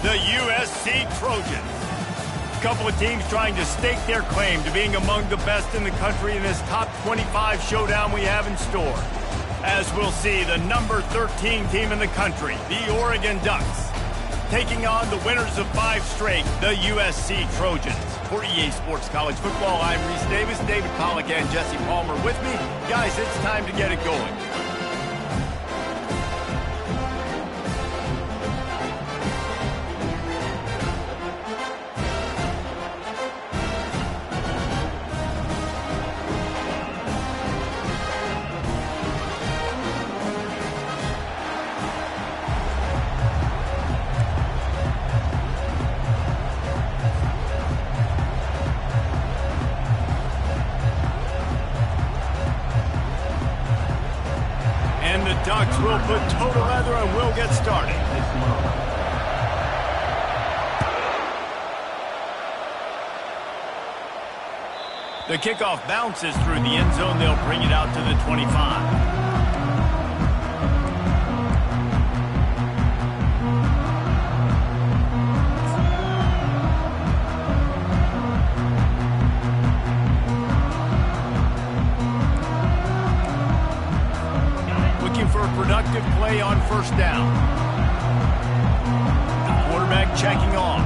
the USC Trojans. A couple of teams trying to stake their claim to being among the best in the country in this top 25 showdown we have in store. As we'll see, the number 13 team in the country, the Oregon Ducks, taking on the winners of 5 straight, the USC Trojans. For EA Sports College Football, I'm Reese Davis, David Pollack, and Jesse Palmer with me. Guys, it's time to get it going. Ducks will put toe to leather and we'll get started. The kickoff bounces through the end zone. They'll bring it out to the 25. Productive play on first down. The quarterback checking off.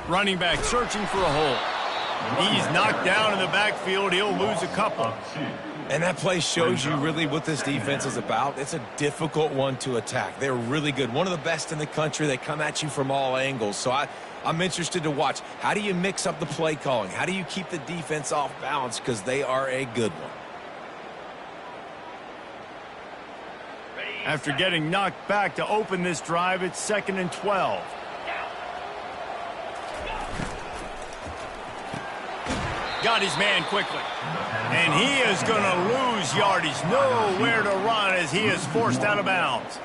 Running back searching for a hole. He's knocked down in the backfield. He'll lose a couple. And that play shows you really what this defense is about. It's a difficult one to attack. They're really good. One of the best in the country. They come at you from all angles. So I'm interested to watch. How do you mix up the play calling? How do you keep the defense off balance? Because they are a good one. After getting knocked back to open this drive, it's 2nd and 12. Got his man quickly. And he is going to lose yardage. Nowhere to run as he is forced out of bounds.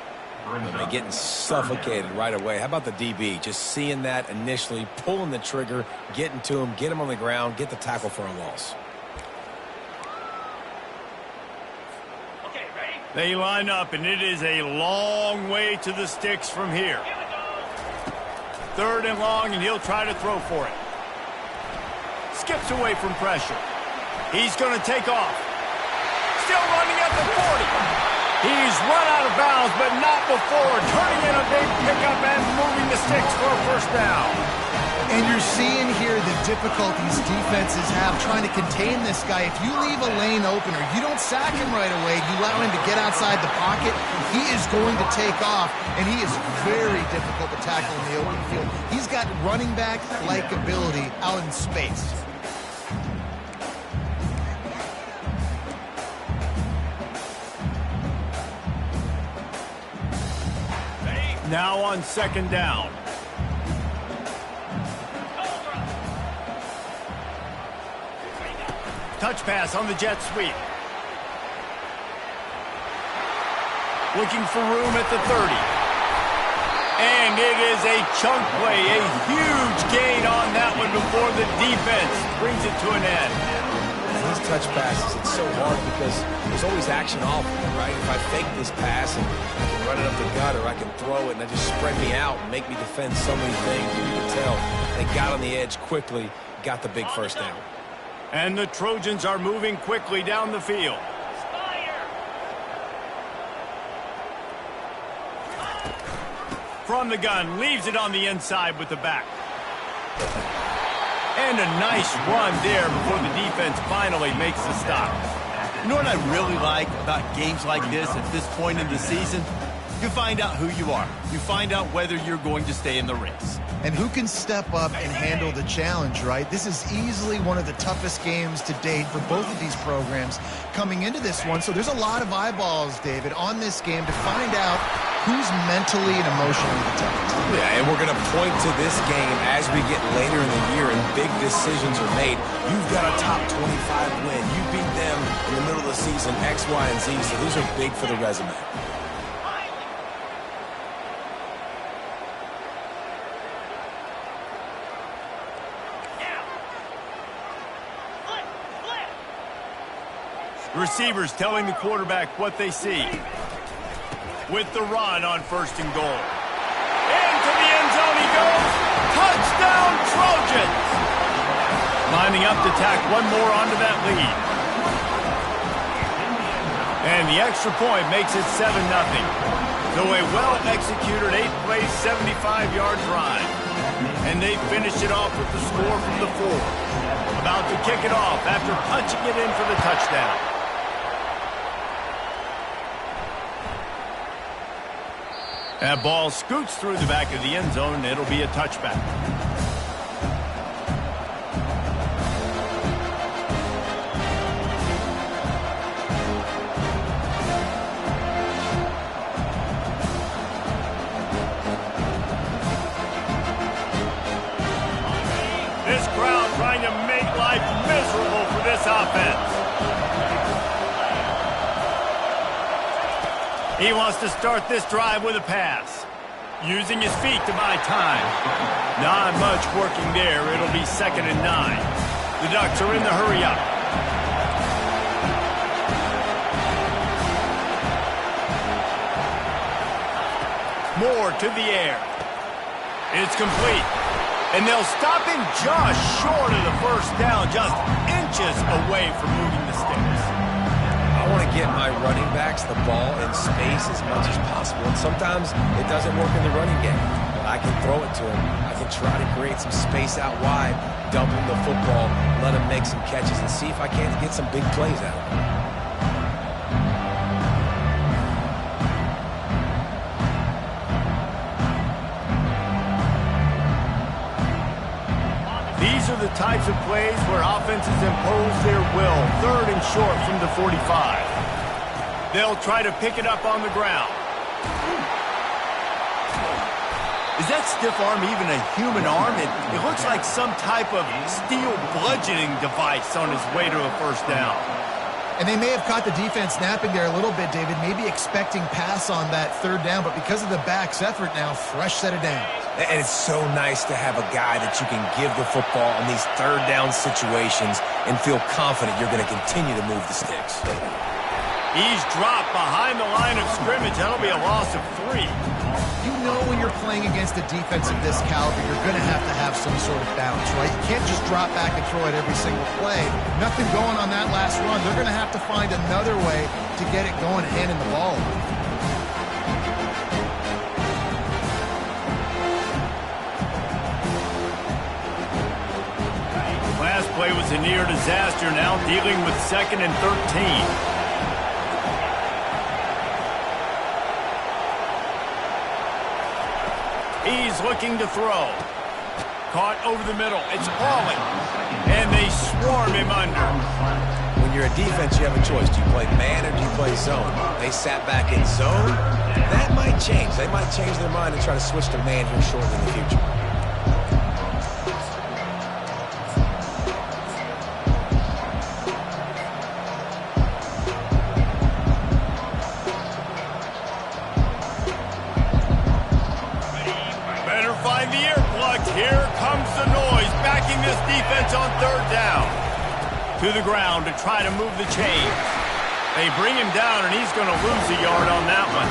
They're getting suffocated right away. How about the DB? Just seeing that initially, pulling the trigger, getting to him, get him on the ground, get the tackle for a loss. They line up, and it is a long way to the sticks from here. 3rd and long, and he'll try to throw for it. Skips away from pressure. He's going to take off. Still running at the 40. He's run out of bounds, but not before. Turning in a big pickup and moving the sticks for a first down. And you're seeing here the difficulties defenses have trying to contain this guy. If you leave a lane open or you don't sack him right away, you allow him to get outside the pocket, he is going to take off, and he is very difficult to tackle in the open field. He's got running back-like ability out in space. Now on 2nd down. Touch pass on the jet sweep. Looking for room at the 30. And it is a chunk play, a huge gain on that one before the defense brings it to an end. And these touch passes, it's so hard because there's always action off of it, right? If I fake this pass and I can run it up the gut or I can throw it and it just spread me out and make me defend so many things, and you can tell they got on the edge quickly, got the big first down. And the Trojans are moving quickly down the field. From the gun, leaves it on the inside with the back. And a nice run there before the defense finally makes the stop. You know what I really like about games like this at this point in the season? You find out who you are. You find out whether you're going to stay in the race. And who can step up and handle the challenge, right? This is easily one of the toughest games to date for both of these programs coming into this one. So there's a lot of eyeballs, David, on this game to find out who's mentally and emotionally the toughest. Yeah, and we're going to point to this game as we get later in the year and big decisions are made. You've got a top 25 win. You beat them in the middle of the season, X, Y, and Z. So these are big for the resume. Receivers telling the quarterback what they see. with the run on 1st and goal. Into the end zone he goes. Touchdown, Trojans! Lining up to tack one more onto that lead. And the extra point makes it 7-0. So a well-executed 8-play, 75-yard drive. And they finish it off with the score from the 4. About to kick it off after punching it in for the touchdown. That ball scoots through the back of the end zone, and it'll be a touchback. This crowd trying to make life miserable for this offense. He wants to start this drive with a pass. Using his feet to buy time. Not much working there. It'll be 2nd and 9. The Ducks are in the hurry up. Moore to the air. It's complete. And they'll stop him just short of the 1st down, just inches away from moving the sticks. I want to get my running backs the ball in space as much as possible. And sometimes it doesn't work in the running game. But I can throw it to him. I can try to create some space out wide, dump him the football, let him make some catches, and see if I can't get some big plays out of him. These are the types of plays where offenses impose their will. 3rd and short from the 45. They'll try to pick it up on the ground. Is that stiff arm even a human arm? It looks like some type of steel bludgeoning device on his way to a 1st down. And they may have caught the defense napping there a little bit, David, maybe expecting pass on that 3rd down, but because of the back's effort now, fresh set of downs. And it's so nice to have a guy that you can give the football in these 3rd down situations and feel confident you're going to continue to move the sticks. He's dropped behind the line of scrimmage. That'll be a loss of 3. You know when you're playing against a defense of this caliber, you're going to have some sort of balance, right? You can't just drop back and throw it every single play. Nothing going on that last run. They're going to have to find another way to get it going, handing the ball. Last play was a near disaster, now dealing with 2nd and 13. He's looking to throw. Caught over the middle. It's falling. And they swarm him under. When you're a defense, you have a choice. Do you play man or do you play zone? They sat back in zone. That might change. They might change their mind and try to switch to man here shortly in the future. Here comes the noise, backing this defense on 3rd down. To the ground to try to move the chains. They bring him down, and he's going to lose a yard on that one.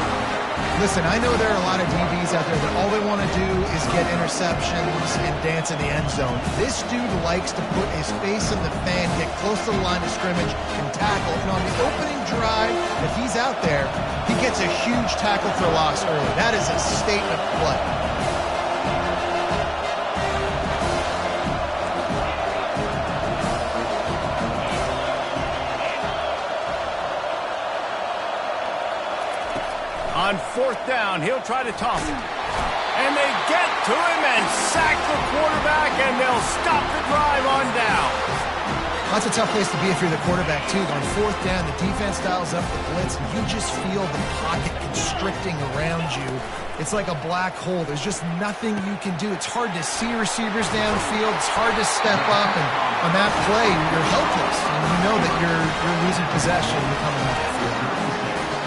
Listen, I know there are a lot of DBs out there that all they want to do is get interceptions and dance in the end zone. This dude likes to put his face in the fan, get close to the line of scrimmage, and tackle. And on the opening drive, if he's out there, he gets a huge tackle for loss early. That is a statement play. On 4th down, he'll try to toss it. And they get to him and sack the quarterback, and they'll stop the drive on down. That's a tough place to be if you're the quarterback, too. On 4th down, the defense dials up the blitz, and you just feel the pocket constricting around you. It's like a black hole. There's just nothing you can do. It's hard to see receivers downfield. It's hard to step up, and on that play, you're helpless. And you know that you're losing possession and you're coming off the field.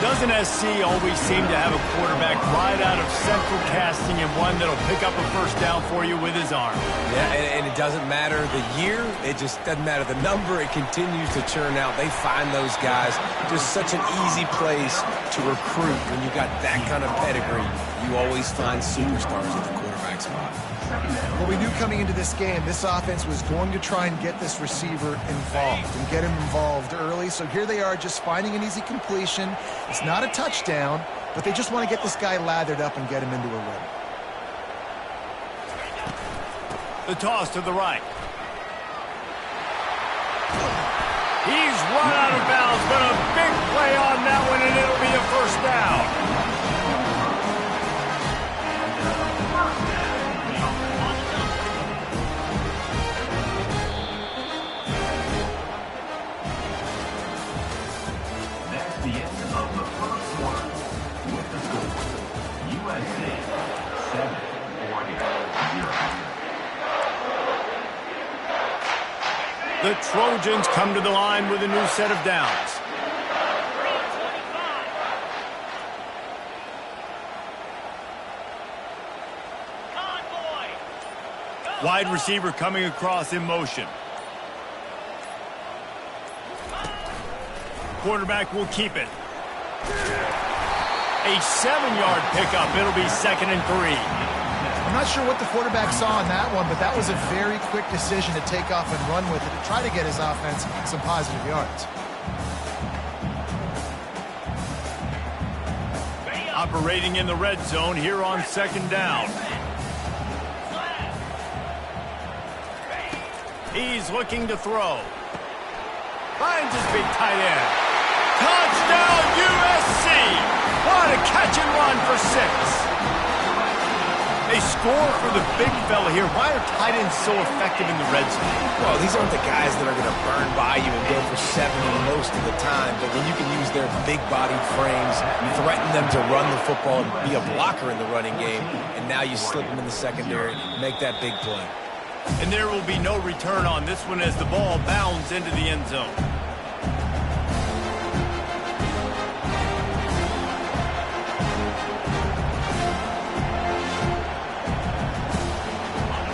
Doesn't SC always seem to have a quarterback right out of central casting and one that'll pick up a first down for you with his arm? Yeah, and it doesn't matter the year. It just doesn't matter the number. It continues to churn out. They find those guys. Just such an easy place to recruit when you got that kind of pedigree. You always find superstars at the quarterback spot. Well, we knew coming into this game, this offense was going to try and get this receiver involved and get him involved early. So here they are just finding an easy completion. It's not a touchdown, but they just want to get this guy lathered up and get him into a rhythm. The toss to the right. He's run out of bounds, but a big play on that one, and it'll be a first down. The Trojans come to the line with a new set of downs. Wide receiver coming across in motion. Quarterback will keep it. A 7-yard pickup. It'll be 2nd and 3. I'm not sure what the quarterback saw in that one, but that was a very quick decision to take off and run with it to try to get his offense some positive yards. Operating in the red zone here on 2nd down. He's looking to throw. Finds his big tight end. Touchdown USC! What a catch and run for 6. They score for the big fella here. Why are tight ends so effective in the red zone? Well, these aren't the guys that are going to burn by you and go for 70 most of the time, but when you can use their big-bodied frames, threaten them to run the football and be a blocker in the running game, and now you slip them in the secondary, make that big play. And there will be no return on this one as the ball bounds into the end zone.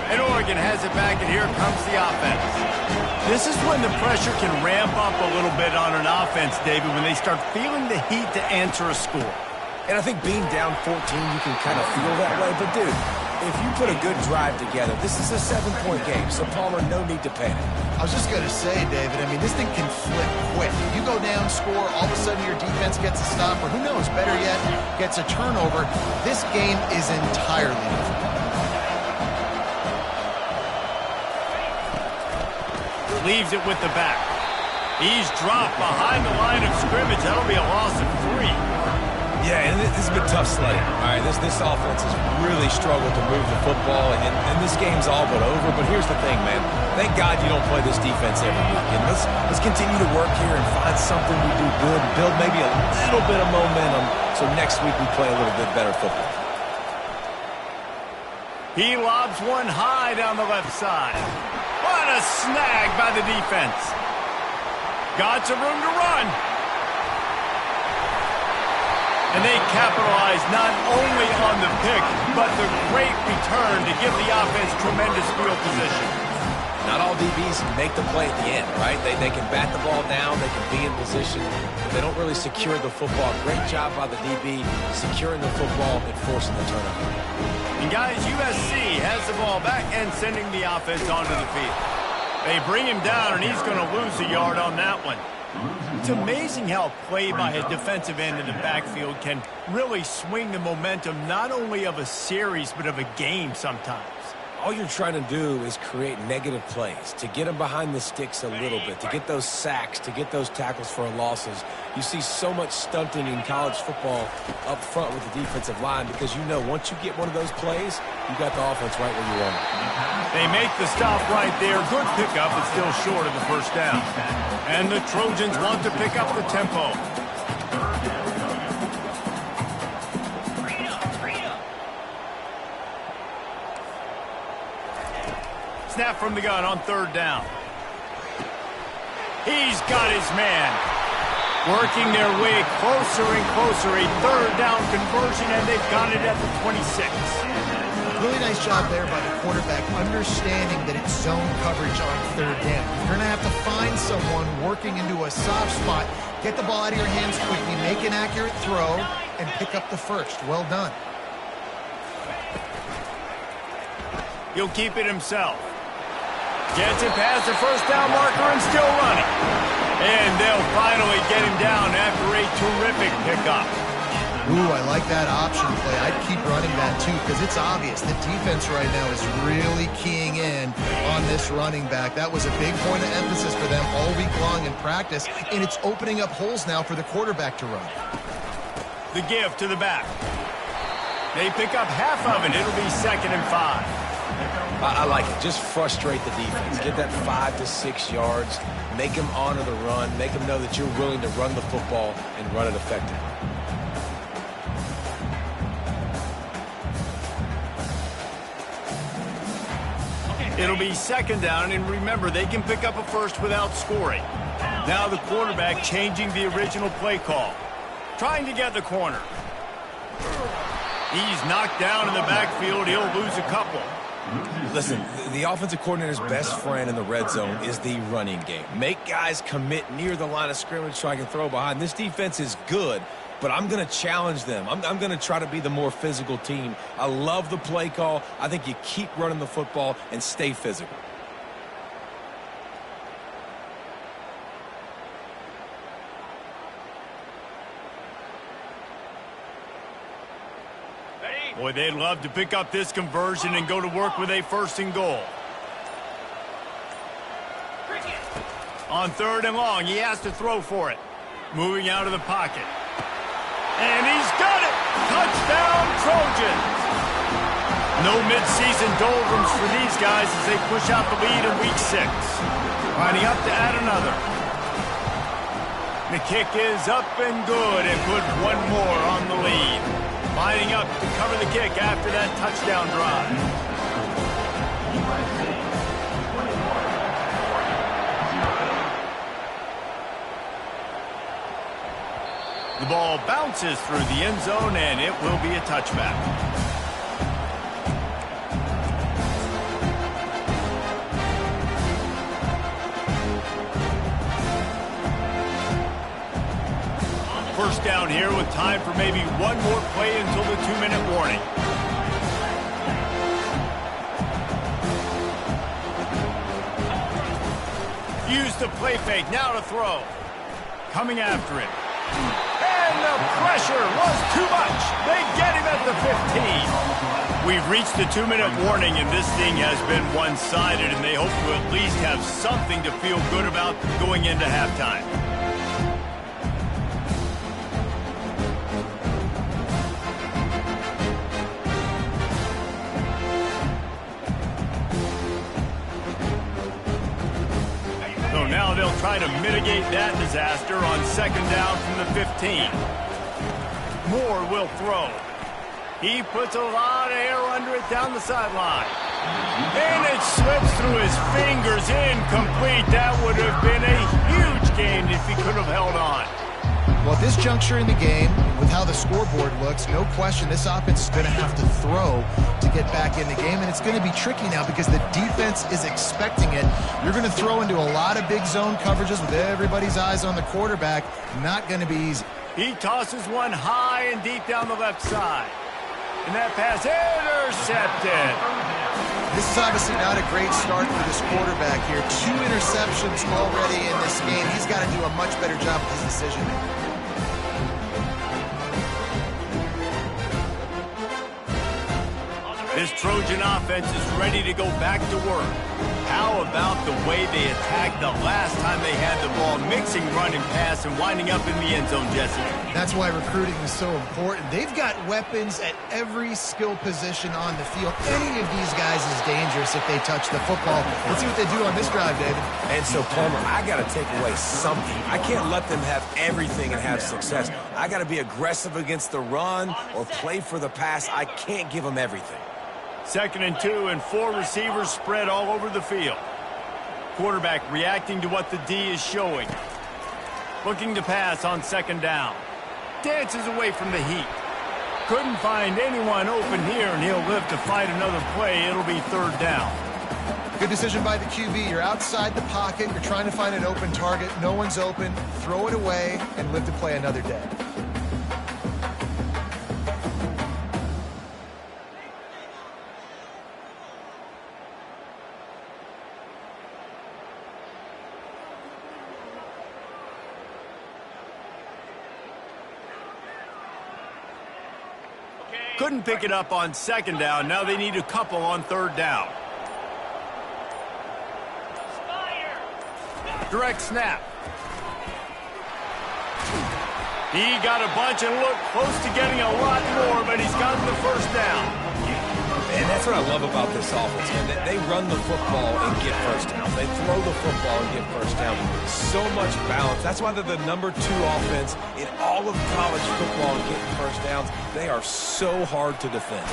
And Oregon has it back, and here comes the offense. This is when the pressure can ramp up a little bit on an offense, David, when they start feeling the heat to answer a score. And I think being down 14, you can kind of feel that way. But, dude, if you put a good drive together, this is a 7-point game, so Palmer, no need to panic. I was just going to say, David, I mean, this thing can flip quick. You go down, score, all of a sudden your defense gets a stop, or who knows, better yet, gets a turnover. This game is entirely different. Leaves it with the back. He's dropped behind the line of scrimmage. That'll be a loss of 3. Yeah, and this has been tough sledding. All right, this offense has really struggled to move the football, and this game's all but over. But here's the thing, man. Thank God you don't play this defense every week. And let's continue to work here and find something we do good, build maybe a little bit of momentum so next week we play a little bit better football. He lobs one high down the left side. What a snag by the defense. Got some room to run. And they capitalize not only on the pick, but the great return to give the offense tremendous field position. Not all DBs make the play at the end, right? They can bat the ball down, they can be in position, but they don't really secure the football. Great job by the DB securing the football and forcing the turnover. And guys, USC has the ball back and sending the offense onto the field. They bring him down, and he's going to lose a yard on that one. It's amazing how a play by a defensive end in the backfield can really swing the momentum not only of a series but of a game sometimes. All you're trying to do is create negative plays, to get them behind the sticks a little bit, to get those sacks, to get those tackles for losses. You see so much stunting in college football up front with the defensive line because you know once you get one of those plays, you got the offense right where you want it. They make the stop right there. Good pickup, but still short of the first down. And the Trojans want to pick up the tempo. Snap from the gun on 3rd down. He's got his man. Working their way closer and closer, a third down conversion, and they've got it at the 26. Really nice job there by the quarterback, understanding that it's zone coverage on third down. You're going to have to find someone working into a soft spot, get the ball out of your hands quickly, make an accurate throw, and pick up the first. Well done. He'll keep it himself. Gets it past the first down marker and still running. And they'll finally get him down after a terrific pickup. Ooh, I like that option play. I'd keep running that too because it's obvious the defense right now is really keying in on this running back. That was a big point of emphasis for them all week long in practice, and it's opening up holes now for the quarterback to run. The give to the back. They pick up half of it. It'll be 2nd and 5. I like it. Just frustrate the defense. Get that 5 to 6 yards. Make them honor the run. Make them know that you're willing to run the football and run it effectively. It'll be 2nd down, and remember, they can pick up a first without scoring. Now the quarterback changing the original play call. Trying to get the corner. He's knocked down in the backfield. He'll lose a couple. Listen, the offensive coordinator's best friend in the red zone is the running game. Make guys commit near the line of scrimmage so I can throw behind. This defense is good, but I'm going to challenge them. I'm going to try to be the more physical team. I love the play call. I think you keep running the football and stay physical. Boy, they'd love to pick up this conversion and go to work with a 1st and goal. On 3rd and long, he has to throw for it. Moving out of the pocket. And he's got it! Touchdown, Trojans! No midseason doldrums for these guys as they push out the lead in Week 6. Lining up to add another. The kick is up and good and put one more on the lead. Lining up to cover the kick after that touchdown drive. The ball bounces through the end zone, and it will be a touchback. First down here with time for maybe one more play until the 2-minute warning. Use the play fake, now to throw. Coming after him. And the pressure was too much. They get him at the 15. We've reached the 2-minute warning, and this thing has been one-sided, and they hope to at least have something to feel good about going into halftime. So now they'll try to mitigate that disaster on 2nd down from the 15. Moore will throw. He puts a lot of air under it down the sideline. And it slips through his fingers, incomplete. That would have been a huge gain if he could have held on. Well, at this juncture in the game, with how the scoreboard looks, no question this offense is going to have to throw to get back in the game, and it's going to be tricky now because the defense is expecting it. You're going to throw into a lot of big zone coverages with everybody's eyes on the quarterback. Not going to be easy. He tosses one high and deep down the left side. And that pass intercepted. This is obviously not a great start for this quarterback here. 2 interceptions already in this game. He's got to do a much better job with his decision-making. This Trojan offense is ready to go back to work. How about the way they attacked the last time they had the ball, mixing run and pass and winding up in the end zone, Jesse? That's why recruiting is so important. They've got weapons at every skill position on the field. Any of these guys is dangerous if they touch the football. Let's see what they do on this drive, David. And so, Palmer, I got to take away something. I can't let them have everything and have success. I got to be aggressive against the run or play for the pass. I can't give them everything. 2nd and 2, and 4 receivers spread all over the field. Quarterback reacting to what the D is showing. Looking to pass on second down. Dances away from the heat. Couldn't find anyone open here, and he'll live to fight another play. It'll be third down. Good decision by the QB. You're outside the pocket. You're trying to find an open target. No one's open. Throw it away and live to play another day. Couldn't pick it up on second down. Now they need a couple on third down. Direct snap. He got a bunch and looked close to getting a lot more, but he's gotten the first down. And that's what I love about this offense, man. They run the football and get first down. They throw the football and get first down. So much balance. That's why they're the #2 offense in all of college football and getting first downs. They are so hard to defend.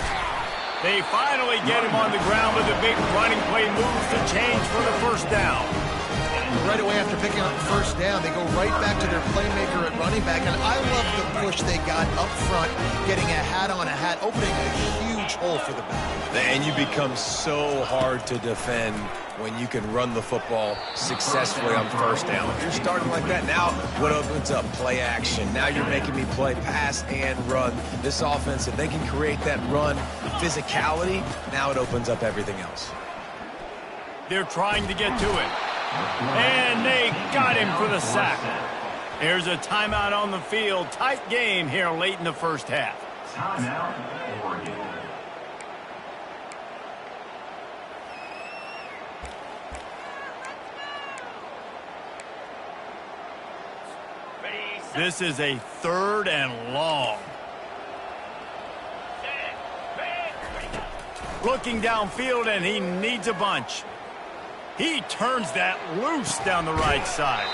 They finally get him on the ground with a big running play, moves the change for the first down. Right away after picking up the first down, they go right back to their playmaker at running back. And I love the push they got up front, getting a hat on a hat, opening a huge hole for the back. And you become so hard to defend when you can run the football successfully on first down. If you're starting like that, now what opens up? Play action. Now you're making me play pass and run. This offense, if they can create that run physicality, now it opens up everything else. They're trying to get to it. And they got him for the sack. Here's a timeout on the field. Tight game here late in the first half. Timeout, Oregon. This is a third and long. Looking downfield, and he needs a bunch. He turns that loose down the right side.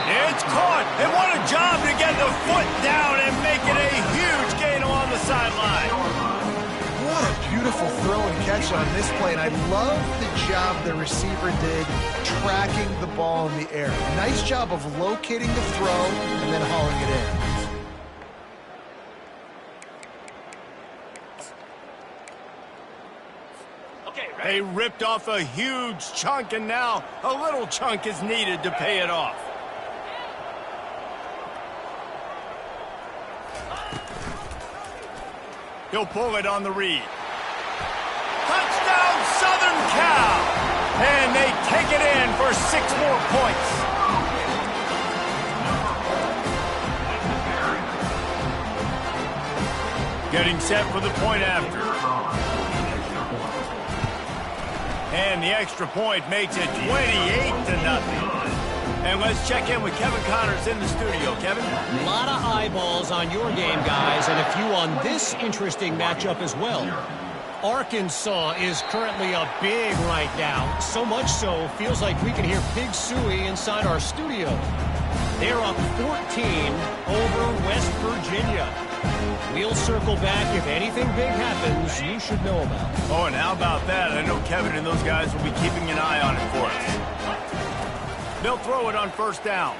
It's caught, and what a job to get the foot down and make it a huge gain along the sideline. What a beautiful throw and catch on this play, and I love the job the receiver did tracking the ball in the air. Nice job of locating the throw and then hauling it in. They ripped off a huge chunk, and now a little chunk is needed to pay it off. He'll pull it on the read. Touchdown, Southern Cal! And they take it in for 6 more points. Getting set for the point after. And the extra point makes it 28-0. And let's check in with Kevin Connors in the studio. Kevin? A lot of eyeballs on your game, guys, and a few on this interesting matchup as well. Arkansas is currently up big right now. So much so, feels like we can hear Pig Suey inside our studio. They're up 14 over West Virginia. We'll circle back if anything big happens you should know about. Oh, and how about that? I know Kevin and those guys will be keeping an eye on it for us. They'll throw it on first down.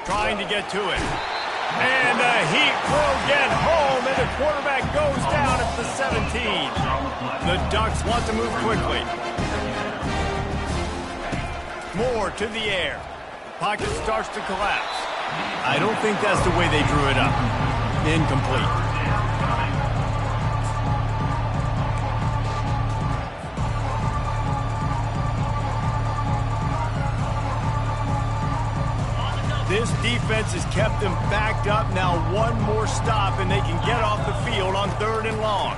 Trying to get to it. And the heat will get home, and the quarterback goes down at the 17. The Ducks want to move quickly. Moore to the air. Pocket starts to collapse. I don't think that's the way they drew it up. Incomplete. This defense has kept them backed up. Now one more stop, and they can get off the field on 3rd and long.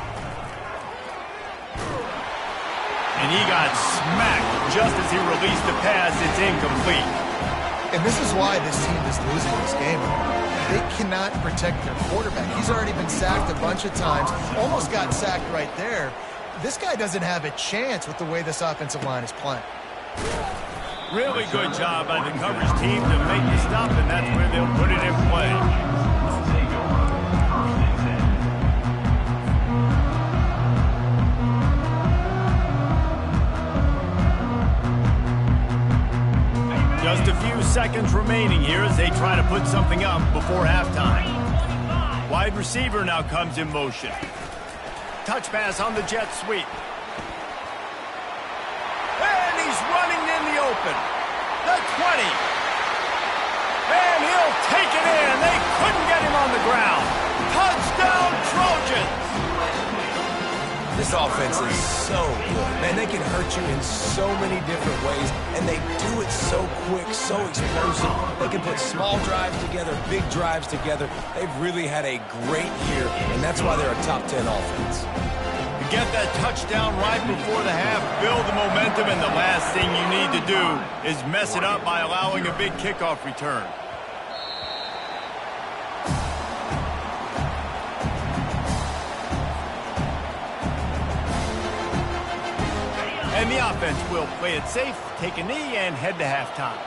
And he got smacked just as he released the pass. It's incomplete. And this is why this team is losing this game. They cannot protect their quarterback. He's already been sacked a bunch of times. Almost got sacked right there. This guy doesn't have a chance with the way this offensive line is playing. Really good job by the coverage team to make the stop, and that's where they'll put it in play. Just a few seconds remaining here as they try to put something up before halftime. Wide receiver now comes in motion. Touch pass on the jet sweep. And he's running in the open. The 20. And he'll take it in. They couldn't get him on the ground. Touchdown, Trojans! This offense is so good. Man, they can hurt you in so many different ways, and they do it so quick, so explosive. They can put small drives together, big drives together. They've really had a great year, and that's why they're a top 10 offense. To get that touchdown right before the half, build the momentum, and the last thing you need to do is mess it up by allowing a big kickoff return. And the offense will play it safe, take a knee, and head to halftime.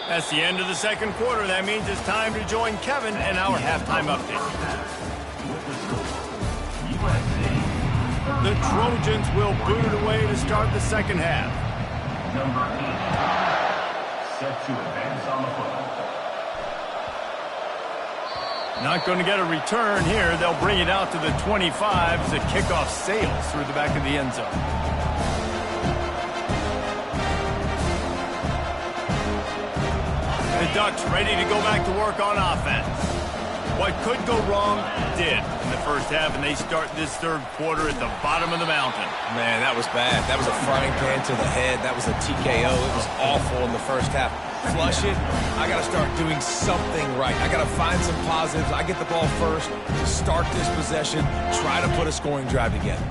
That's the end of the second quarter. That means it's time to join Kevin and our halftime update. The Trojans will boot it away to start the second half. Number 8, set to advance on the football. Not going to get a return here. They'll bring it out to the 25 as the kickoff sails through the back of the end zone. The Ducks ready to go back to work on offense. What could go wrong did in the first half, and they start this third quarter at the bottom of the mountain. Man, that was bad. That was a frying pan to the head. That was a TKO. It was awful in the first half. Flush it. I got to start doing something right. I got to find some positives. I get the ball first to start this possession, try to put a scoring drive together.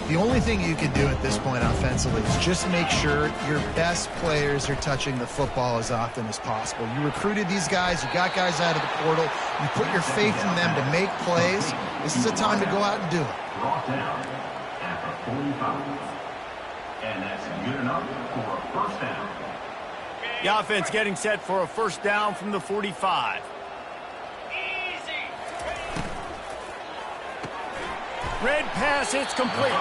The only thing you can do at this point offensively is just make sure your best players are touching the football as often as possible. You recruited these guys. You got guys out of the portal. You put your faith in them to make plays. This is a time to go out and do it. Brought down at the 45. And that's good enough for a first down. The offense getting set for a first down from the 45. Red pass, it's complete.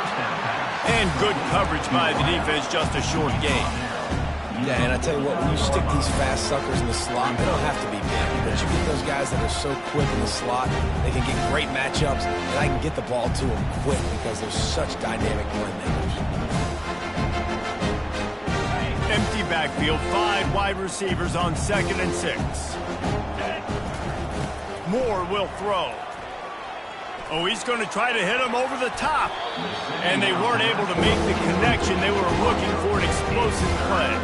And good coverage by the defense, just a short gain. Yeah, and I tell you what, when you stick these fast suckers in the slot, they don't have to be big. But you get those guys that are so quick in the slot, they can get great matchups, and I can get the ball to them quick because they're such dynamic playmakers. Empty backfield, 5 wide receivers on 2nd and 6. Moore will throw. Oh, he's going to try to hit him over the top. And they weren't able to make the connection. They were looking for an explosive play.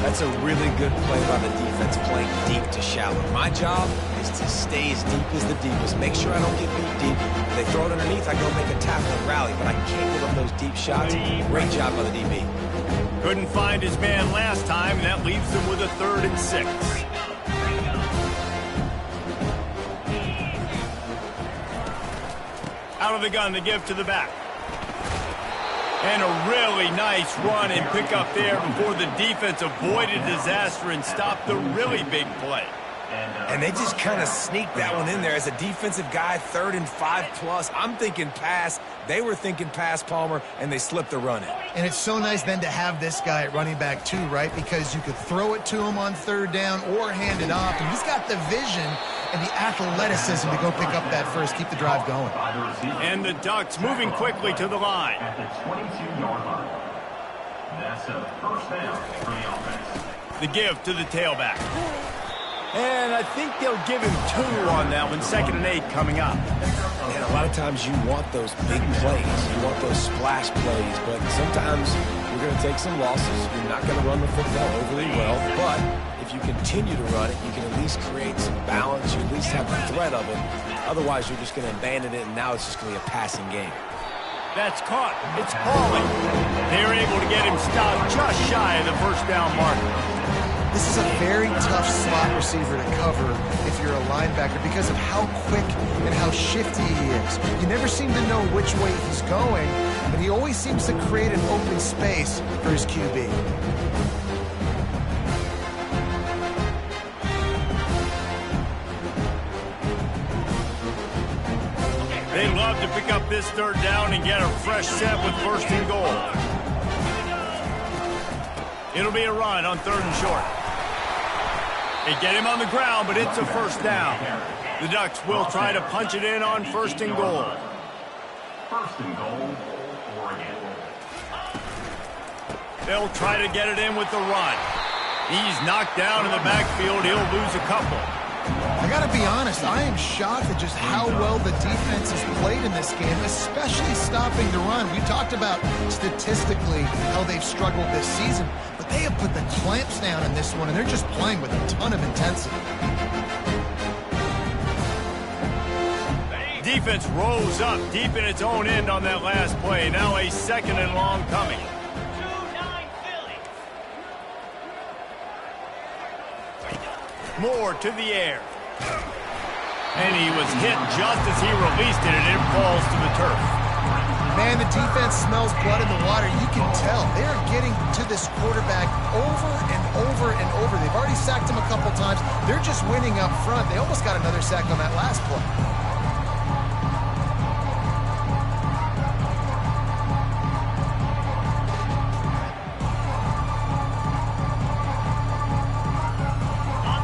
That's a really good play by the defense, playing deep to shallow. My job is to stay as deep as the deepest. Make sure I don't get beat deep. If they throw it underneath, I go make a tackle and rally. But I can't give up those deep shots. Great job by the DB. Couldn't find his man last time, and that leaves them with a 3rd and 6. Out of the gun, the give to the back. And a really nice run and pick up there before the defense avoided disaster and stopped the really big play. And they just kind of sneaked that one in there. As a defensive guy, 3rd and 5+. I'm thinking pass. They were thinking pass, Palmer, and they slipped the run in. And it's so nice then to have this guy at running back too, right? Because you could throw it to him on 3rd down or hand it off. And he's got the vision and the athleticism to go pick up that first, keep the drive going. And the Ducks moving quickly to the line. At the 22-yard line. That's a first down for the offense. The give to the tailback. And I think they'll give him 2 on that one. 2nd and 8 coming up. And a lot of times you want those big plays. You want those splash plays. But sometimes you're going to take some losses. You're not going to run the football overly well. But if you continue to run it, you can at least create some balance. You at least have the threat of it. Otherwise, you're just going to abandon it, and now it's just going to be a passing game. That's caught. It's Pauling. They're able to get him stopped just shy of the first down marker. This is a very tough slot receiver to cover if you're a linebacker because of how quick and how shifty he is. You never seem to know which way he's going, but he always seems to create an open space for his QB. They love to pick up this 3rd down and get a fresh set with 1st and goal. It'll be a run on 3rd and short. They get him on the ground, but it's a first down. The Ducks will try to punch it in on 1st and goal. 1st and goal, Oregon. They'll try to get it in with the run. He's knocked down in the backfield. He'll lose a couple. I got to be honest, I am shocked at just how well the defense has played in this game, especially stopping the run. We talked about statistically how they've struggled this season, but they have put the clamps down in this one, and they're just playing with a ton of intensity. Defense rose up deep in its own end on that last play. Now a 2nd and long coming. Moore to the air. And he was hit just as he released it, and it falls to the turf. Man, the defense smells blood in the water. You can tell. They are getting to this quarterback over and over and over. They've already sacked him a couple times. They're just winning up front. They almost got another sack on that last play.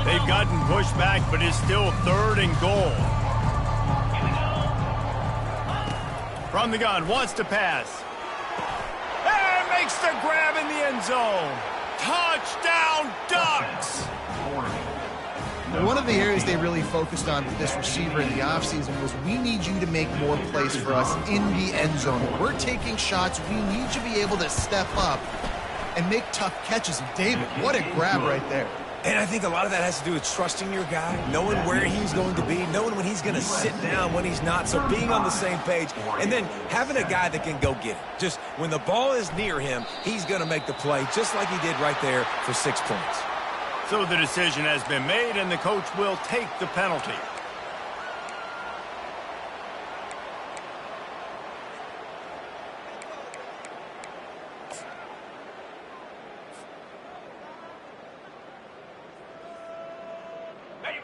They've gotten pushed back, but it's still 3rd and goal. From the gun, wants to pass. And makes the grab in the end zone. Touchdown, Ducks! One of the areas they really focused on with this receiver in the offseason was, we need you to make more plays for us in the end zone. We're taking shots. We need you to be able to step up and make tough catches. And David, what a grab right there. And I think a lot of that has to do with trusting your guy, knowing where he's going to be, knowing when he's going to sit down, when he's not, so being on the same page, and then having a guy that can go get it. Just when the ball is near him, he's going to make the play, just like he did right there for 6 points. So the decision has been made, and the coach will take the penalty.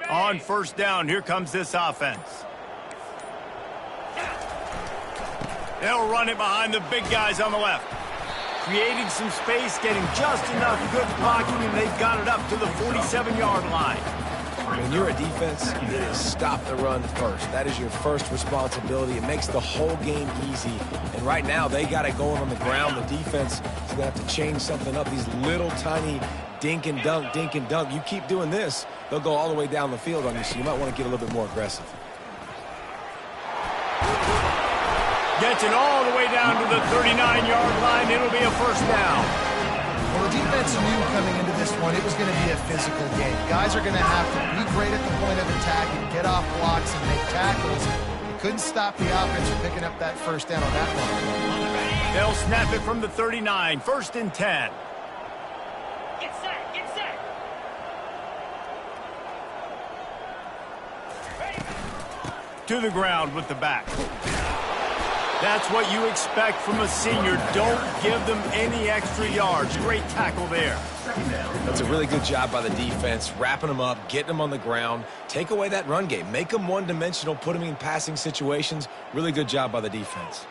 On 1st down, here comes this offense. They'll run it behind the big guys on the left. Creating some space, getting just enough good blocking, and they've got it up to the 47-yard line. When you're a defense, it is stop the run first. That is your first responsibility. It makes the whole game easy. And right now, they got it going on the ground. The defense is going to have to change something up. These little tiny dink and dunk, dink and dunk. You keep doing this, they'll go all the way down the field on you, so you might want to get a little bit more aggressive. Gets it all the way down to the 39-yard line. It'll be a 1st down. Well, the defense knew coming into this one it was going to be a physical game. Guys are going to have to be great at the point of attack and get off blocks and make tackles. They couldn't stop the offense from picking up that 1st down on that one. They'll snap it from the 39, 1st and 10. Get set, get set. To the ground with the back. That's what you expect from a senior. Don't give them any extra yards. Great tackle there. That's a really good job by the defense, wrapping them up, getting them on the ground. Take away that run game. Make them one-dimensional, put them in passing situations. Really good job by the defense.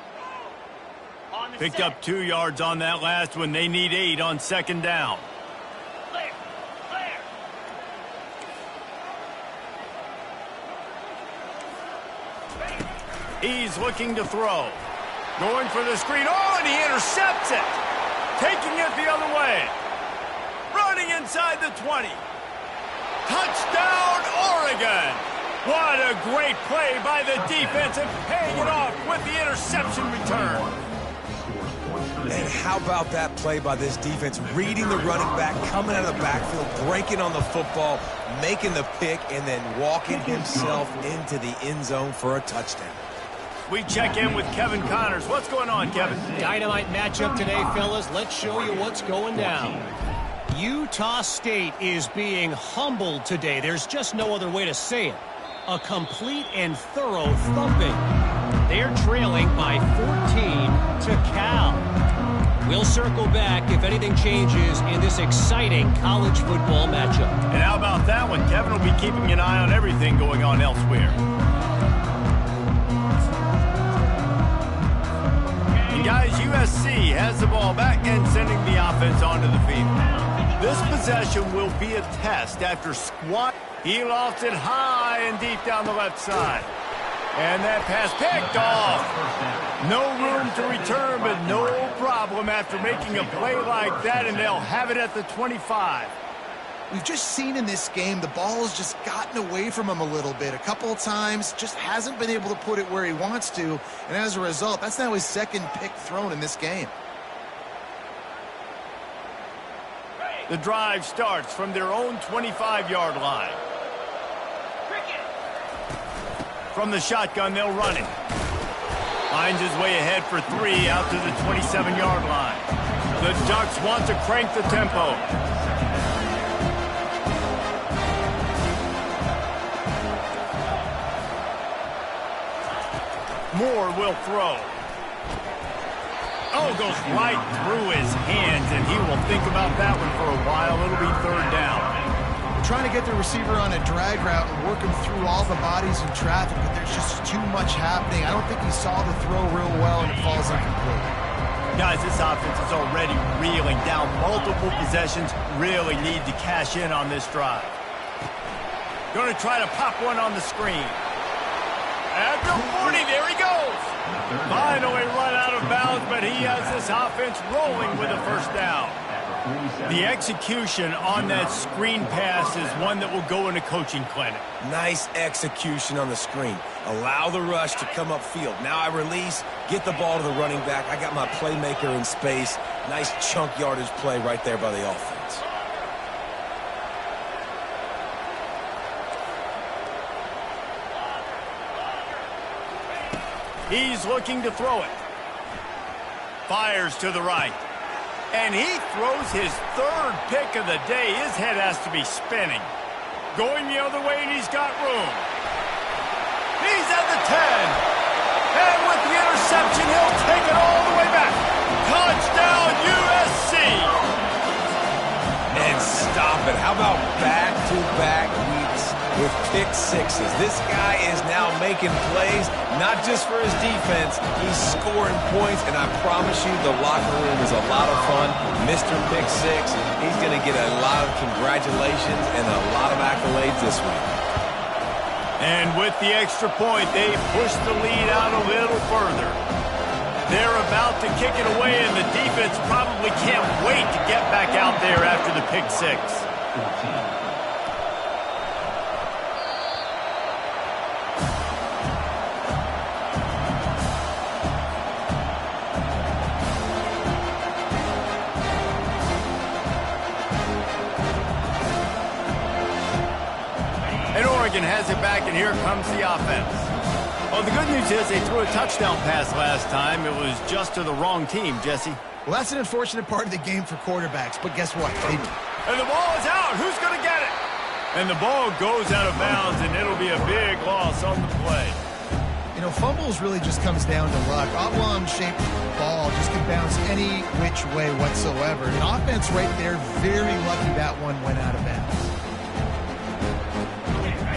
Picked up 2 yards on that last one. They need 8 on 2nd down. Clear, clear. He's looking to throw. Going for the screen. Oh, and he intercepts it. Taking it the other way. Running inside the 20. Touchdown, Oregon. What a great play by the defense and paying it off with the interception return. And how about that play by this defense? Reading the running back, coming out of the backfield, breaking on the football, making the pick, and then walking himself into the end zone for a touchdown. We check in with Kevin Connors. What's going on, Kevin? Dynamite matchup today, fellas. Let's show you what's going down. Utah State is being humbled today. There's just no other way to say it. A complete and thorough thumping. They're trailing by 14 to Cal. We'll circle back if anything changes in this exciting college football matchup. And how about that one? Kevin will be keeping an eye on everything going on elsewhere. And guys, USC has the ball back and sending the offense onto the field. This possession will be a test after squat. He lofts it high and deep down the left side. And that pass picked off. No room to return, but no problem after making a play like that, and they'll have it at the 25. We've just seen in this game the ball has just gotten away from him a little bit. A couple of times, just hasn't been able to put it where he wants to, and as a result, that's now his second pick thrown in this game. The drive starts from their own 25-yard line. From the shotgun, they'll run it. Finds his way ahead for 3 out to the 27-yard line. The Ducks want to crank the tempo. Moore will throw. Oh, goes right through his hands, and he will think about that one for a while. It'll be 3rd down. Trying to get the receiver on a drag route and work him through all the bodies in traffic, but there's just too much happening. I don't think he saw the throw real well, and it falls incomplete. Guys, this offense is already reeling down multiple possessions. Really need to cash in on this drive. Going to try to pop one on the screen. At the 40, there he goes. Finally run out of bounds, but he has this offense rolling with a 1st down. The execution on that screen pass is one that will go in a coaching clinic. Nice execution on the screen. Allow the rush to come upfield. Now I release, get the ball to the running back. I got my playmaker in space. Nice chunk yardage play right there by the offense. He's looking to throw it. Fires to the right. And he throws his 3rd pick of the day. His head has to be spinning. Going the other way, and he's got room. He's at the 10. And with the interception, he'll take it all the way back. Touchdown, USC. And stop it. How about back-to-back weeks with pick sixes? This guy is now making plays, not just for his defense. He's scoring points, and I promise you the locker room is a lot of fun. Mr. Pick Six, he's going to get a lot of congratulations and a lot of accolades this week. And with the extra point, they push the lead out a little further. They're about to kick it away, and the defense probably can't wait to get back out there after the pick six. And Oregon has it back, and here comes the offense. Well, the good news is they threw a touchdown pass last time. It was just to the wrong team, Jesse. Well, that's an unfortunate part of the game for quarterbacks, but guess what? And the ball is out. Who's going to get it? And the ball goes out of bounds, and it'll be a big loss on the play. You know, fumbles really just comes down to luck. Oblong-shaped ball just can bounce any which way whatsoever. The offense right there, very lucky that one went out of bounds.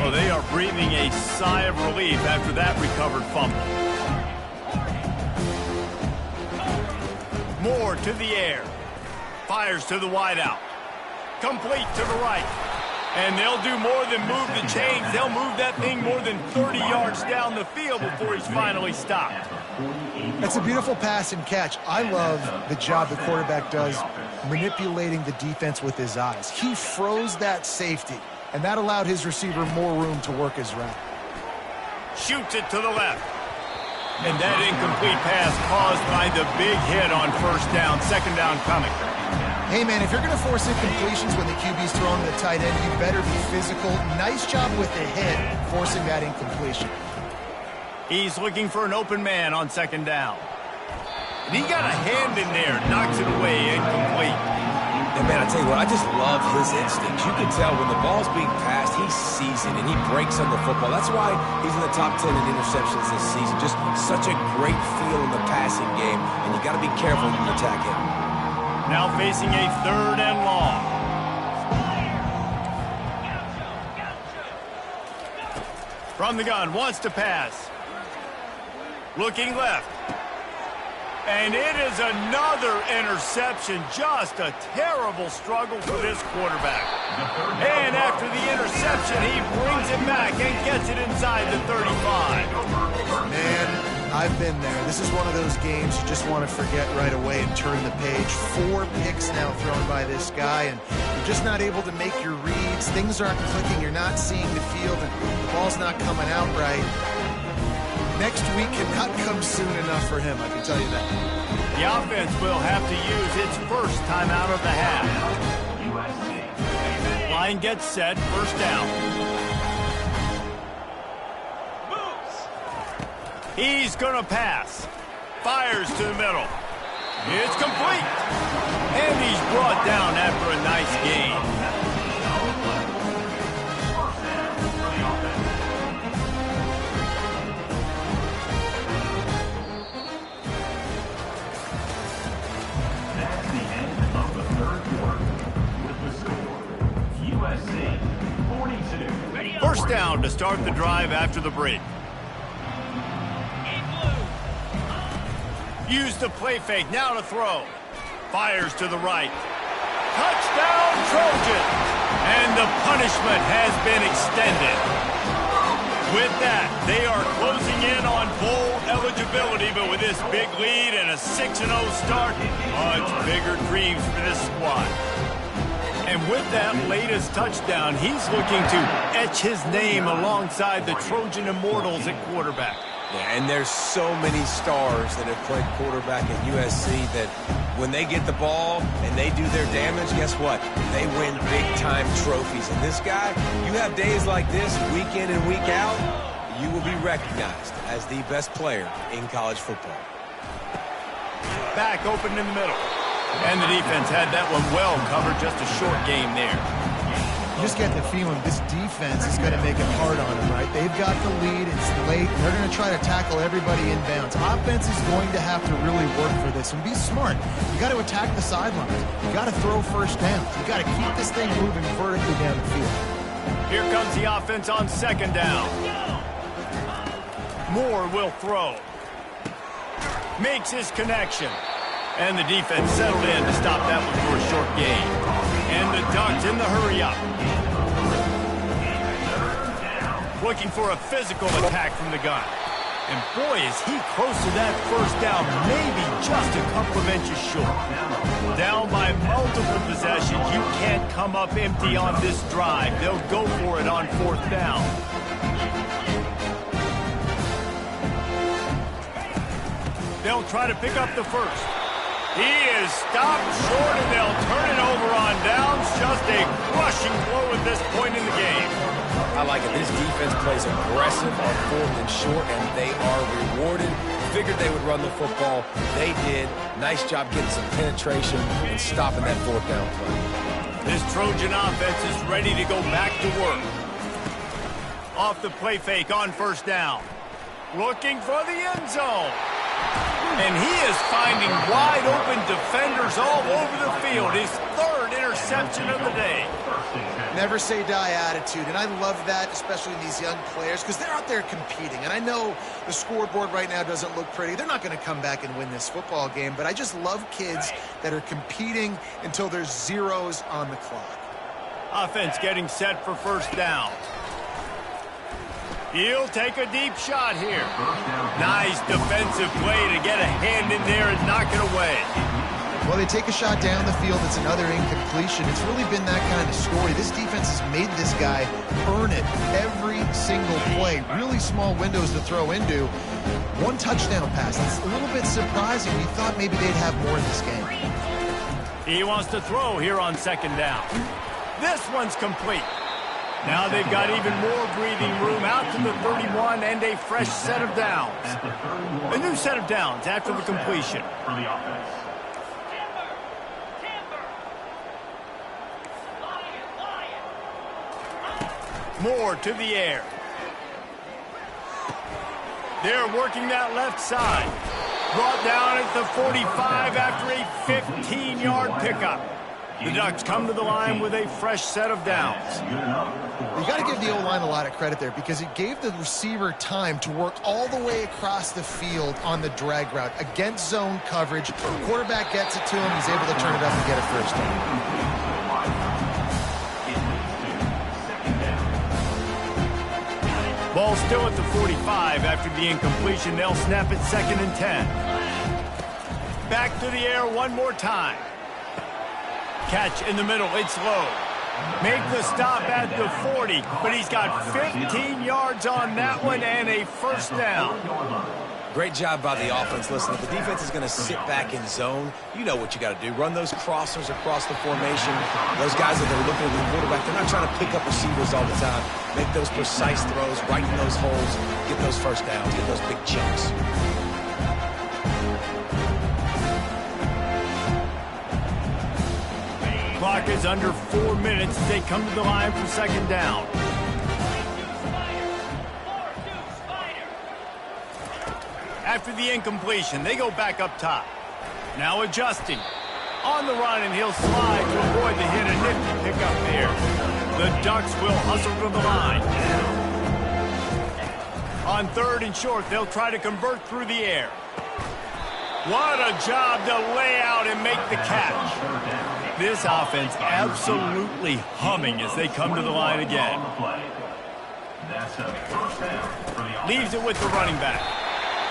Well, they are breathing a sigh of relief after that recovered fumble. Moore to the air. Fires to the wideout. Complete to the right. And they'll do more than move the chains. They'll move that thing more than 30 yards down the field before he's finally stopped. That's a beautiful pass and catch. I love the job the quarterback does manipulating the defense with his eyes. He froze that safety, and that allowed his receiver more room to work his route. Shoots it to the left. And that incomplete pass caused by the big hit on first down. Second down coming. Hey, man, if you're going to force incompletions when the QB's throwing to the tight end, you better be physical. Nice job with the hit, forcing that incompletion. He's looking for an open man on second down. And he got a hand in there, knocks it away, incomplete. And, man, I tell you what, I just love his instincts. You can tell when the ball's being passed, he sees it, and he breaks on the football. That's why he's in the top 10 in interceptions this season. Just such a great feel in the passing game, and you got to be careful when you attack him. Now facing a third and long. From the gun, wants to pass. Looking left. And it is another interception. Just a terrible struggle for this quarterback. And after the interception, he brings it back and gets it inside the 35. Man, I've been there. This is one of those games you just want to forget right away and turn the page. 4 picks now thrown by this guy, and you're just not able to make your reads. Things aren't clicking. You're not seeing the field, and the ball's not coming out right. Next week cannot come soon enough for him, I can tell you that. The offense will have to use its first timeout of the half. Line gets set, first down. He's going to pass. Fires to the middle. It's complete. And he's brought down after a nice gain. First down to start the drive after the break. Use the play fake, now to throw. Fires to the right. Touchdown, Trojan! And the punishment has been extended. With that, they are closing in on bowl eligibility, but with this big lead and a 6-0 start, much bigger dreams for this squad. And with that latest touchdown, he's looking to etch his name alongside the Trojan Immortals at quarterback. Yeah, and there's so many stars that have played quarterback at USC that when they get the ball and they do their damage, guess what? They win big-time trophies. And this guy, you have days like this, week in and week out, you will be recognized as the best player in college football. Back open in the middle. And the defense had that one well covered, just a short game there. You just get the feeling this defense is going to make it hard on them, right? They've got the lead, it's late, and they're going to try to tackle everybody inbounds. Offense is going to have to really work for this and be smart. You got to attack the sidelines. You got to throw first downs. You got to keep this thing moving vertically down the field. Here comes the offense on second down. Moore will throw. Makes his connection. And the defense settled in to stop that one for a short gain. And the Ducks in the hurry-up. Looking for a physical attack from the gun. And boy, is he close to that first down, maybe just a couple of inches short. Down by multiple possessions, you can't come up empty on this drive. They'll go for it on fourth down. They'll try to pick up the first. He is stopped short, and they'll turn it over on downs. Just a crushing blow at this point in the game. I like it. This defense plays aggressive on fourth and short, and they are rewarded. Figured they would run the football. They did. Nice job getting some penetration and stopping that fourth down play. This Trojan offense is ready to go back to work. Off the play fake on first down. Looking for the end zone. And he is finding wide-open defenders all over the field. His third interception of the day. Never say die attitude, and I love that, especially in these young players, because they're out there competing. And I know the scoreboard right now doesn't look pretty. They're not going to come back and win this football game, but I just love kids that are competing until there's zeros on the clock. Offense getting set for first down. He'll take a deep shot here. Nice defensive play to get a hand in there and knock it away. Well, they take a shot down the field. It's another incompletion. It's really been that kind of story. This defense has made this guy earn it every single play. Really small windows to throw into. One touchdown pass. That's a little bit surprising. You thought maybe they'd have more in this game. He wants to throw here on second down. This one's complete. Now they've got even more breathing room out to the 31 and a fresh set of downs. A new set of downs after the completion. Moore to the air. They're working that left side. Brought down at the 45 after a 15-yard pickup. The Ducks come to the line with a fresh set of downs. You got to give the O-line a lot of credit there because it gave the receiver time to work all the way across the field on the drag route against zone coverage. The quarterback gets it to him. He's able to turn it up and get a first down. Ball still at the 45 after the incompletion. They'll snap it 2nd and 10. Back to the air one more time. Catch in the middle. It's low. Make the stop at the 40, but he's got 15 yards on that one and a first down. Great job by the offense. Listen, if the defense is going to sit back in zone, you know what you got to do. Run those crossers across the formation. Those guys that are looking at the quarterback, they're not trying to pick up receivers all the time. Make those precise throws, right in those holes, get those first downs, get those big chunks. Clock is under 4 minutes as they come to the line for 2nd down. After the incompletion, they go back up top. Now adjusting. On the run, and he'll slide to avoid the hit. A nifty pickup there. The Ducks will hustle to the line. On 3rd and short, they'll try to convert through the air. What a job to lay out and make the catch. This offense absolutely humming as they come to the line again. Leaves it with the running back.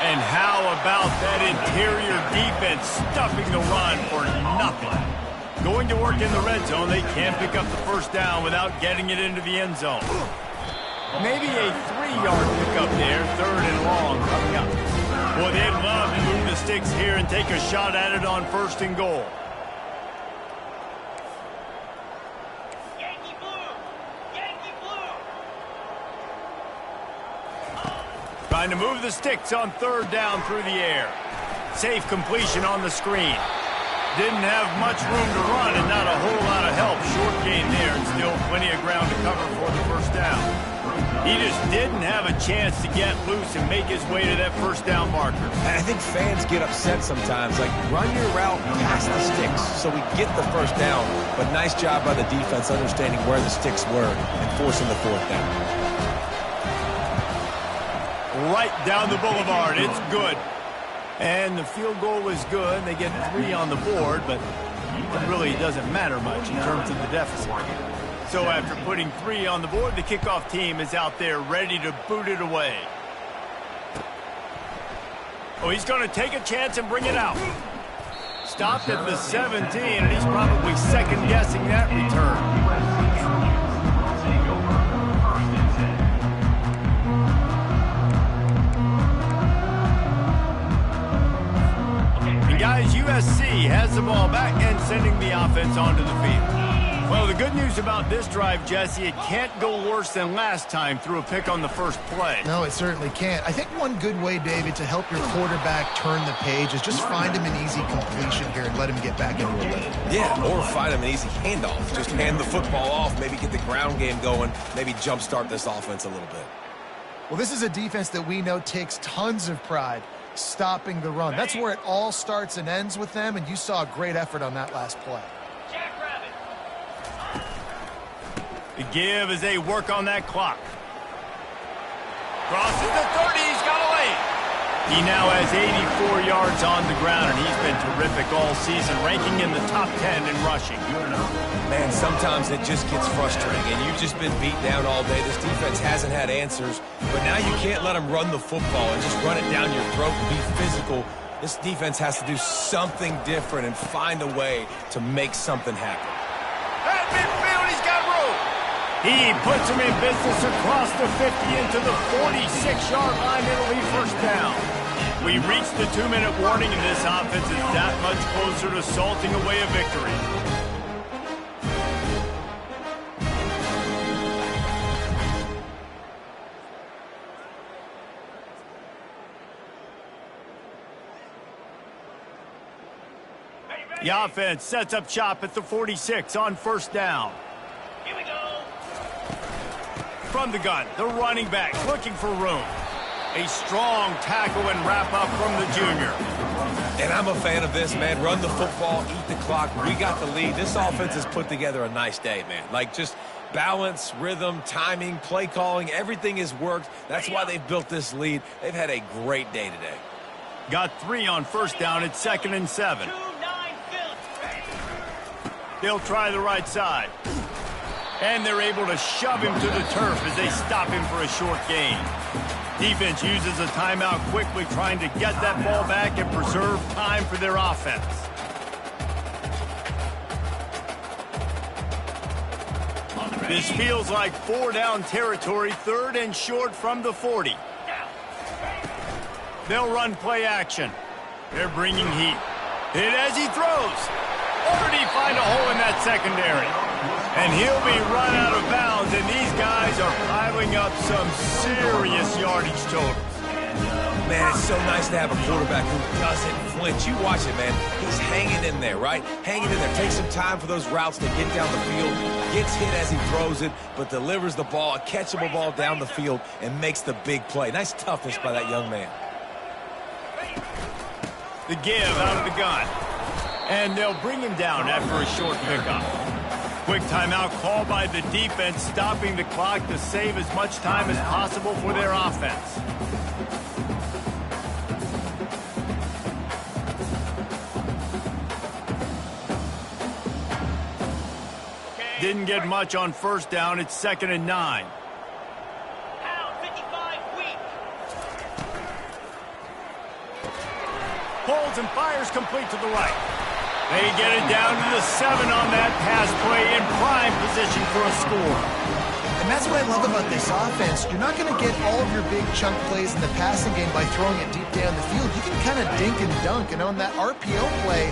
And how about that interior defense stuffing the run for nothing? Going to work in the red zone, they can't pick up the first down without getting it into the end zone. Maybe a 3-yard pickup there, 3rd and long coming up. Boy, they'd love to move the sticks here and take a shot at it on 1st and goal. Trying to move the sticks on 3rd down through the air. Safe completion on the screen. Didn't have much room to run and not a whole lot of help. Short gain there and still plenty of ground to cover for the first down. He just didn't have a chance to get loose and make his way to that first down marker. I think fans get upset sometimes. Like, run your route past the sticks so we get the first down. But nice job by the defense understanding where the sticks were and forcing the 4th down. Right down the boulevard. It's good. And the field goal was good. They get 3 on the board, but it really doesn't matter much in terms of the deficit. So after putting 3 on the board, the kickoff team is out there ready to boot it away. Oh, he's going to take a chance and bring it out. Stopped at the 17, and he's probably second-guessing that return. Guys, USC has the ball back and sending the offense onto the field. Well, the good news about this drive, Jesse, it can't go worse than last time through a pick on the first play. No, it certainly can't. I think one good way, David, to help your quarterback turn the page is just find him an easy completion here and let him get back into a rhythm. Yeah, or find him an easy handoff. Just hand the football off, maybe get the ground game going, maybe jumpstart this offense a little bit. Well, this is a defense that we know takes tons of pride stopping the run. That's where it all starts and ends with them, and you saw a great effort on that last play. The give as they work on that clock. Crosses the 30, he's got away. He now has 84 yards on the ground, and he's been terrific all season, ranking in the top 10 in rushing. Man, sometimes it just gets frustrating, and you've just been beat down all day. This defense hasn't had answers, but now you can't let them run the football and just run it down your throat and be physical. This defense has to do something different and find a way to make something happen. At midfield, he's got room. He puts him in business across the 50 into the 46-yard line. It'll be first down. We reached the 2-minute warning, and this offense is that much closer to salting away a victory. The offense sets up shop at the 46 on first down. Here we go. From the gun, the running back looking for room. A strong tackle and wrap up from the junior. And I'm a fan of this, man. Run the football, eat the clock. We got the lead. This offense has put together a nice day, man. Like, just balance, rhythm, timing, play calling, everything has worked. That's why they've built this lead. They've had a great day today. Got 3 on first down. It's 2nd and 7. They'll try the right side. And they're able to shove him to the turf as they stop him for a short gain. Defense uses a timeout quickly, trying to get that ball back and preserve time for their offense. This feels like 4-down territory, 3rd and short from the 40. They'll run play action. They're bringing heat. Hit as he throws. Already find a hole in that secondary. And he'll be run out of bounds, and these guys are piling up some serious yardage totals. Man, it's so nice to have a quarterback who doesn't flinch. You watch it, man. He's hanging in there, right? Hanging in there. Takes some time for those routes to get down the field. Gets hit as he throws it, but delivers the ball, a catchable ball down the field, and makes the big play. Nice toughness by that young man. The give out of the gun. And they'll bring him down after a short pickup. Quick timeout called by the defense, stopping the clock to save as much time as possible for their offense. Didn't get much on first down. It's 2nd and 9. Pulls and fires complete to the right. They get it down to the 7 on that pass play, in prime position for a score. And that's what I love about this offense. You're not going to get all of your big chunk plays in the passing game by throwing it deep down the field. You can kind of dink and dunk. And on that RPO play,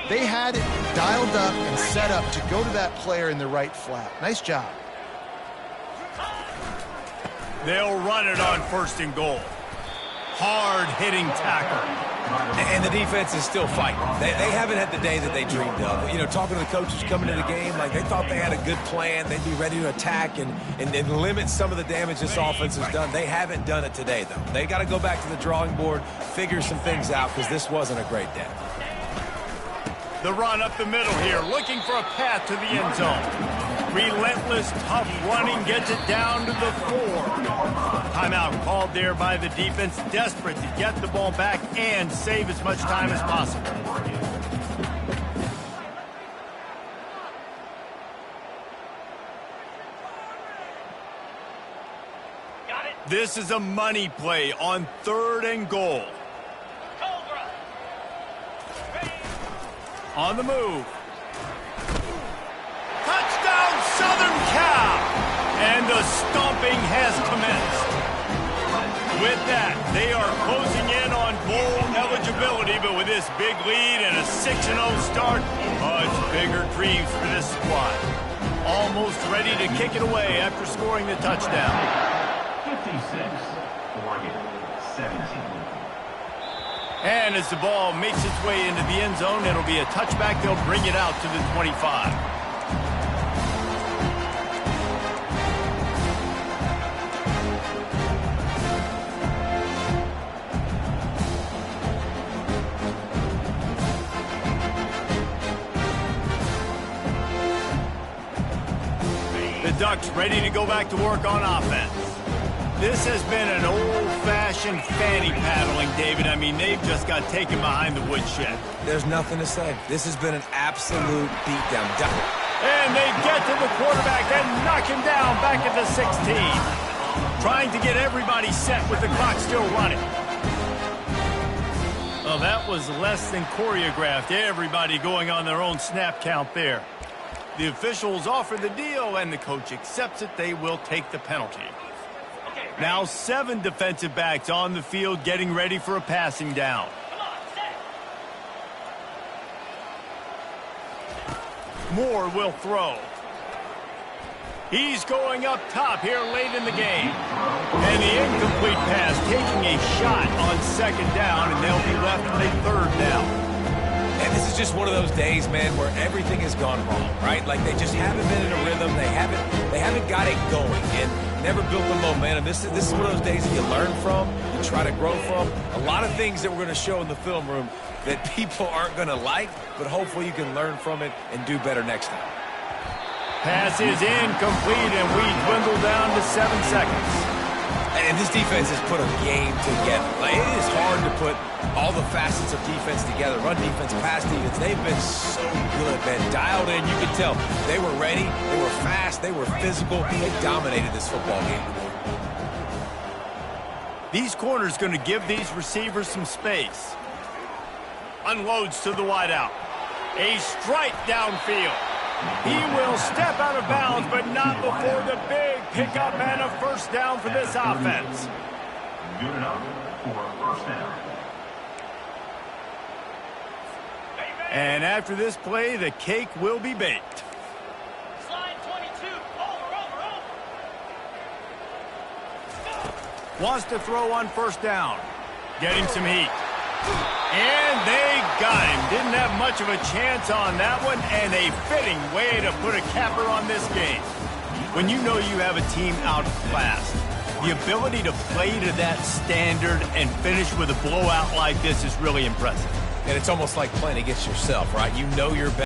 they had it dialed up and set up to go to that player in the right flat. Nice job. They'll run it on 1st and goal. Hard-hitting tackle. And the defense is still fighting. They haven't had the day that they dreamed of. You know, talking to the coaches coming into the game, like they thought they had a good plan. They'd be ready to attack and limit some of the damage this offense has done. They haven't done it today, though. They got to go back to the drawing board, figure some things out, because this wasn't a great day. The run up the middle here, looking for a path to the end zone. Relentless, tough running gets it down to the 4. Timeout called there by the defense, desperate to get the ball back and save as much time as possible. Got it. This is a money play on 3rd and goal. Cobra. On the move. Touchdown, Southern Cal! And the stomping has commenced. With that, they are closing in on bowl eligibility, but with this big lead and a 6-0 start, much bigger dreams for this squad. Almost ready to kick it away after scoring the touchdown. 56, Oregon, 17. And as the ball makes its way into the end zone, it'll be a touchback. They'll bring it out to the 25. The Ducks ready to go back to work on offense. This has been an old-fashioned fanny paddling, David. I mean, they've just got taken behind the woodshed. There's nothing to say. This has been an absolute beatdown. And they get to the quarterback and knock him down back at the 16. Trying to get everybody set with the clock still running. Well, that was less than choreographed. Everybody going on their own snap count there. The officials offer the deal, and the coach accepts it. They will take the penalty. Now 7 defensive backs on the field getting ready for a passing down. Moore will throw. He's going up top here late in the game. And the incomplete pass taking a shot on 2nd down, and they'll be left with a 3rd down. And this is just one of those days, man, where everything has gone wrong, right? Like they just haven't been in a rhythm. They haven't got it going. And never built the momentum. This is one of those days that you learn from, you try to grow from. A lot of things that we're going to show in the film room that people aren't going to like, but hopefully you can learn from it and do better next time. Pass is incomplete, and we dwindle down to 7 seconds. And this defense has put a game together. Like, it is hard to put all the facets of defense together. Run defense, pass defense. They've been so good, man. Dialed in. You can tell they were ready. They were fast. They were physical. They dominated this football game. These corners going to give these receivers some space. Unloads to the wideout. A strike downfield. He will step out of bounds, but not before the big pickup and a first down for this offense. Good enough for a first down. And after this play, the cake will be baked. Slide 22. Over. Wants to throw on first down. Getting some heat. And they got him. Didn't have much of a chance on that one, and a fitting way to put a capper on this game. When you know you have a team outclassed, the ability to play to that standard and finish with a blowout like this is really impressive. And it's almost like playing against yourself, right? You know you're better.